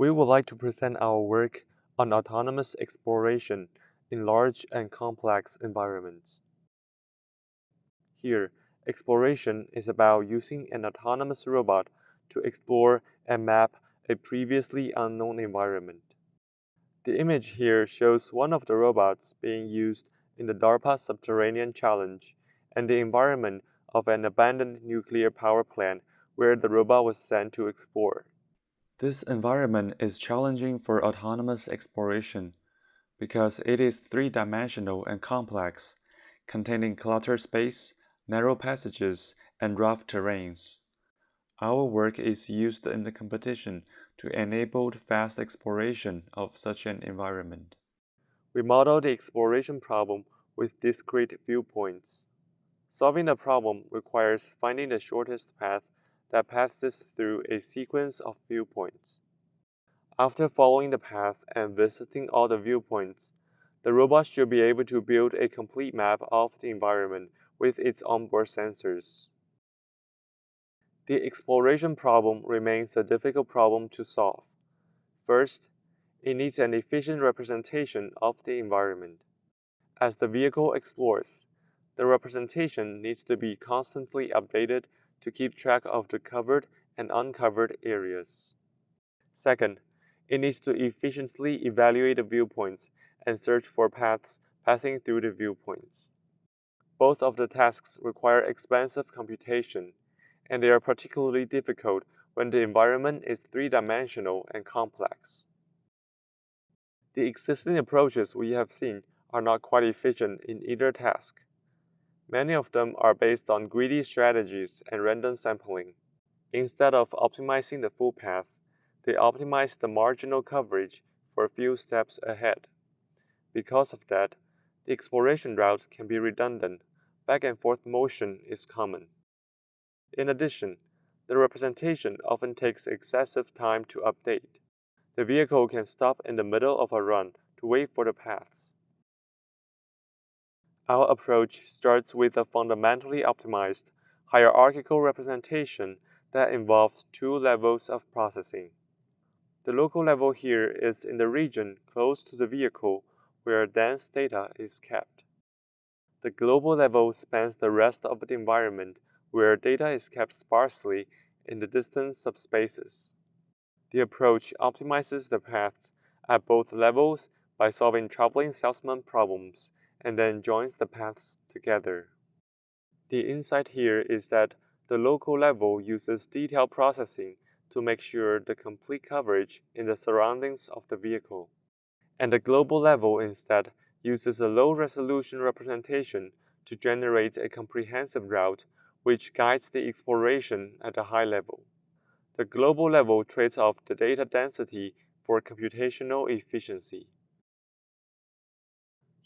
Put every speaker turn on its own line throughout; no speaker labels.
We would like to present our work on autonomous exploration in large and complex environments. Here, exploration is about using an autonomous robot to explore and map a previously unknown environment. The image here shows one of the robots being used in the DARPA Subterranean Challenge and the environment of an abandoned nuclear power plant where the robot was sent to explore. This environment is challenging for autonomous exploration because it is three-dimensional and complex, containing cluttered space, narrow passages, and rough terrains. Our work is used in the competition to enable fast exploration of such an environment. We model the exploration problem with discrete viewpoints. Solving the problem requires finding the shortest path that passes through a sequence of viewpoints. After following the path and visiting all the viewpoints, the robot should be able to build a complete map of the environment with its onboard sensors. The exploration problem remains a difficult problem to solve. First, it needs an efficient representation of the environment. As the vehicle explores, the representation needs to be constantly updated to keep track of the covered and uncovered areas. Second, it needs to efficiently evaluate the viewpoints and search for paths passing through the viewpoints. Both of the tasks require expensive computation, and they are particularly difficult when the environment is three-dimensional and complex. The existing approaches we have seen are not quite efficient in either task. Many of them are based on greedy strategies and random sampling. Instead of optimizing the full path, they optimize the marginal coverage for a few steps ahead. Because of that, the exploration routes can be redundant. Back and forth motion is common. In addition, the representation often takes excessive time to update. The vehicle can stop in the middle of a run to wait for the paths. Our approach starts with a fundamentally optimized, hierarchical representation that involves two levels of processing. The local level here is in the region close to the vehicle where dense data is kept. The global level spans the rest of the environment where data is kept sparsely in the distant subspaces. The approach optimizes the paths at both levels by solving traveling salesman problems and then joins the paths together. The insight here is that the local level uses detailed processing to make sure the complete coverage in the surroundings of the vehicle, and the global level instead uses a low-resolution representation to generate a comprehensive route which guides the exploration at a high level. The global level trades off the data density for computational efficiency.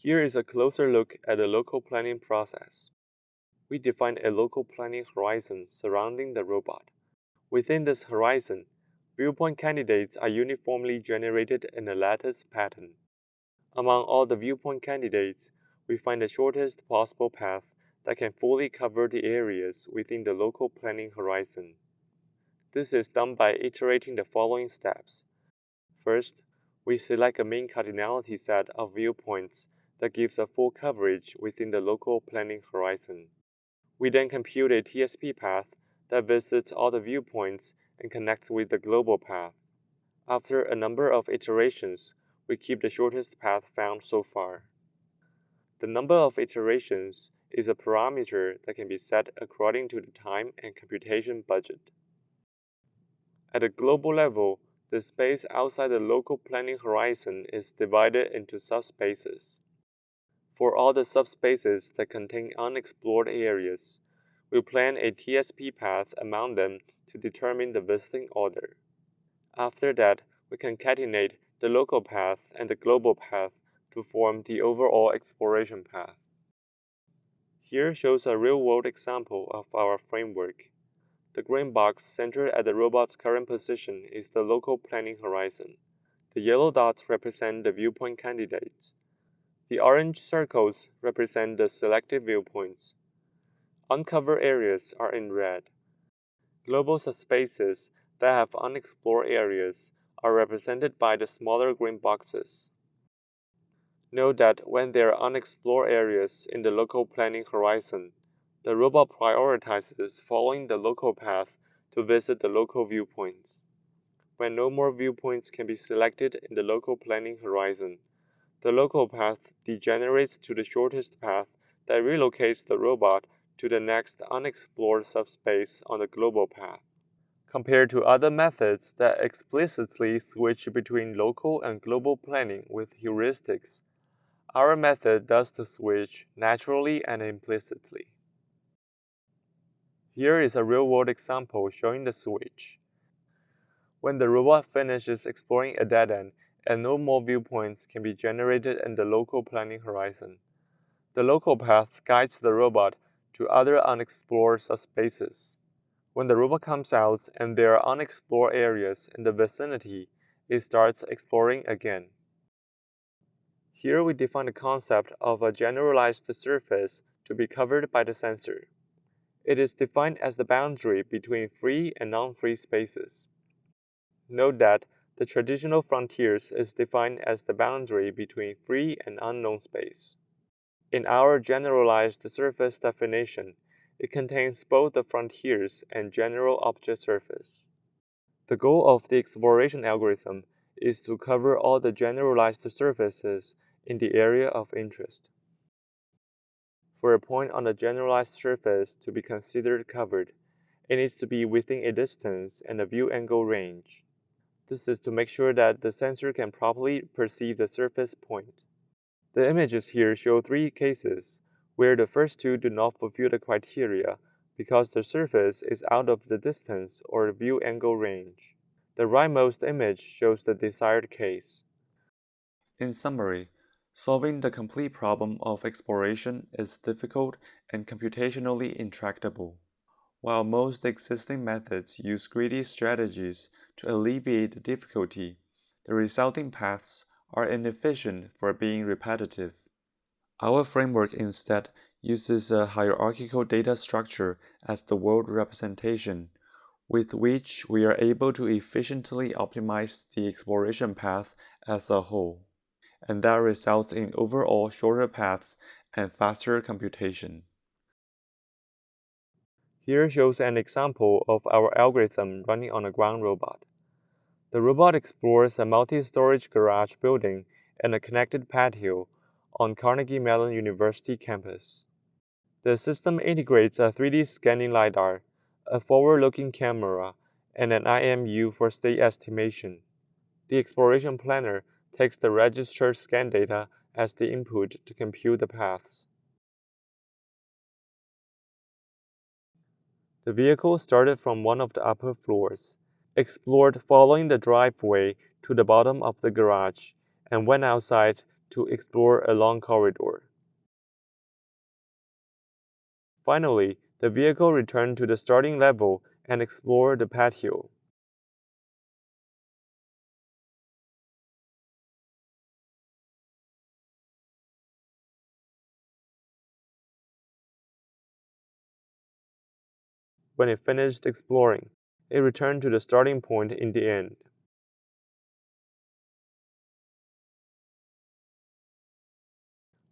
Here is a closer look at the local planning process. We define a local planning horizon surrounding the robot. Within this horizon, viewpoint candidates are uniformly generated in a lattice pattern. Among all the viewpoint candidates, we find the shortest possible path that can fully cover the areas within the local planning horizon. This is done by iterating the following steps. First, we select a mean cardinality set of viewpoints that gives a full coverage within the local planning horizon. We then compute a TSP path that visits all the viewpoints and connects with the global path. After a number of iterations, we keep the shortest path found so far. The number of iterations is a parameter that can be set according to the time and computation budget. At a global level, the space outside the local planning horizon is divided into subspaces. For all the subspaces that contain unexplored areas, we plan a TSP path among them to determine the visiting order. After that, we concatenate the local path and the global path to form the overall exploration path. Here shows a real-world example of our framework. The green box centered at the robot's current position is the local planning horizon. The yellow dots represent the viewpoint candidates. The orange circles represent the selected viewpoints. Uncovered areas are in red. Global subspaces that have unexplored areas are represented by the smaller green boxes. Note that when there are unexplored areas in the local planning horizon, the robot prioritizes following the local path to visit the local viewpoints. When no more viewpoints can be selected in the local planning horizon, the local path degenerates to the shortest path that relocates the robot to the next unexplored subspace on the global path. Compared to other methods that explicitly switch between local and global planning with heuristics, our method does the switch naturally and implicitly. Here is a real-world example showing the switch. When the robot finishes exploring a dead end and no more viewpoints can be generated in the local planning horizon, the local path guides the robot to other unexplored subspaces. When the robot comes out and there are unexplored areas in the vicinity, it starts exploring again. Here we define the concept of a generalized surface to be covered by the sensor. It is defined as the boundary between free and non-free spaces. Note that the traditional frontiers is defined as the boundary between free and unknown space. In our generalized surface definition, it contains both the frontiers and general object surface. The goal of the exploration algorithm is to cover all the generalized surfaces in the area of interest. For a point on the generalized surface to be considered covered, it needs to be within a distance and a view angle range. This is to make sure that the sensor can properly perceive the surface point. The images here show three cases, where the first two do not fulfill the criteria because the surface is out of the distance or view angle range. The rightmost image shows the desired case. In summary, solving the complete problem of exploration is difficult and computationally intractable. While most existing methods use greedy strategies to alleviate the difficulty, the resulting paths are inefficient for being repetitive. Our framework instead uses a hierarchical data structure as the world representation, with which we are able to efficiently optimize the exploration path as a whole, and that results in overall shorter paths and faster computation. Here shows an example of our algorithm running on a ground robot. The robot explores a multi-storage garage building and a connected patio on Carnegie Mellon University campus. The system integrates a 3D scanning LiDAR, a forward-looking camera, and an IMU for state estimation. The exploration planner takes the registered scan data as the input to compute the paths. The vehicle started from one of the upper floors, explored following the driveway to the bottom of the garage, and went outside to explore a long corridor. Finally, the vehicle returned to the starting level and explored the patio. When it finished exploring, it returned to the starting point in the end.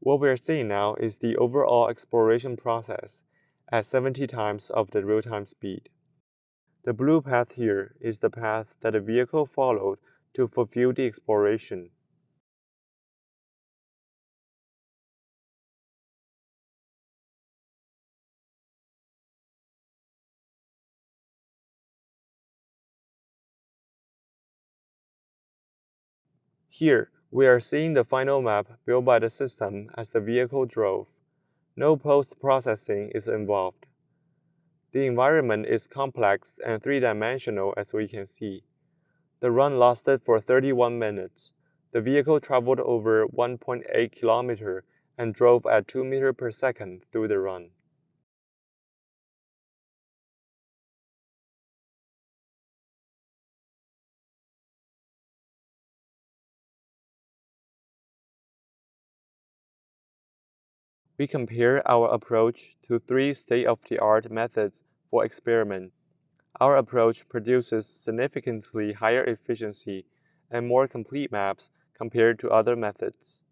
What we are seeing now is the overall exploration process at 70 times of the real-time speed. The blue path here is the path that the vehicle followed to fulfill the exploration. Here, we are seeing the final map built by the system as the vehicle drove. No post-processing is involved. The environment is complex and three-dimensional as we can see. The run lasted for 31 minutes. The vehicle traveled over 1.8 kilometers and drove at 2 meters per second through the run. We compare our approach to three state-of-the-art methods for experiment. Our approach produces significantly higher efficiency and more complete maps compared to other methods.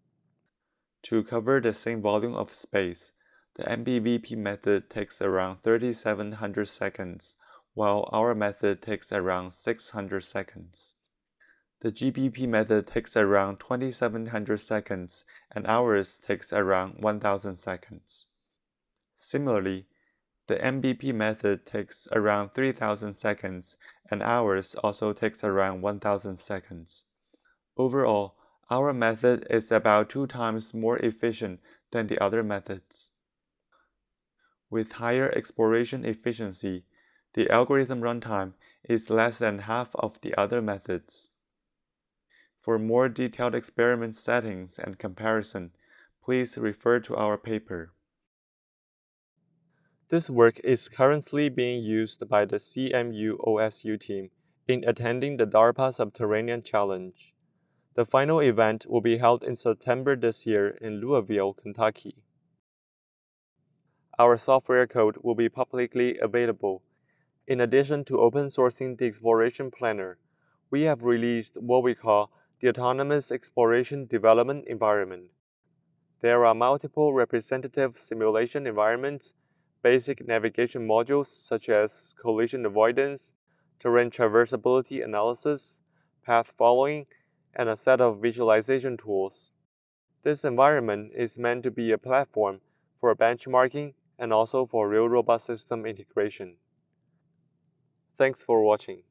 To cover the same volume of space, the MBVP method takes around 3,700 seconds, while our method takes around 600 seconds. The GBP method takes around 2,700 seconds, and ours takes around 1,000 seconds. Similarly, the MBP method takes around 3,000 seconds, and ours also takes around 1,000 seconds. Overall, our method is about 2 times more efficient than the other methods. With higher exploration efficiency, the algorithm runtime is less than half of the other methods. For more detailed experiment settings and comparison, please refer to our paper. This work is currently being used by the CMU OSU team in attending the DARPA Subterranean Challenge. The final event will be held in September this year in Louisville, Kentucky. Our software code will be publicly available. In addition to open sourcing the Exploration Planner, we have released what we call the Autonomous Exploration Development Environment. There are multiple representative simulation environments, basic navigation modules such as collision avoidance, terrain traversability analysis, path following, and a set of visualization tools. This environment is meant to be a platform for benchmarking and also for real robot system integration. Thanks for watching.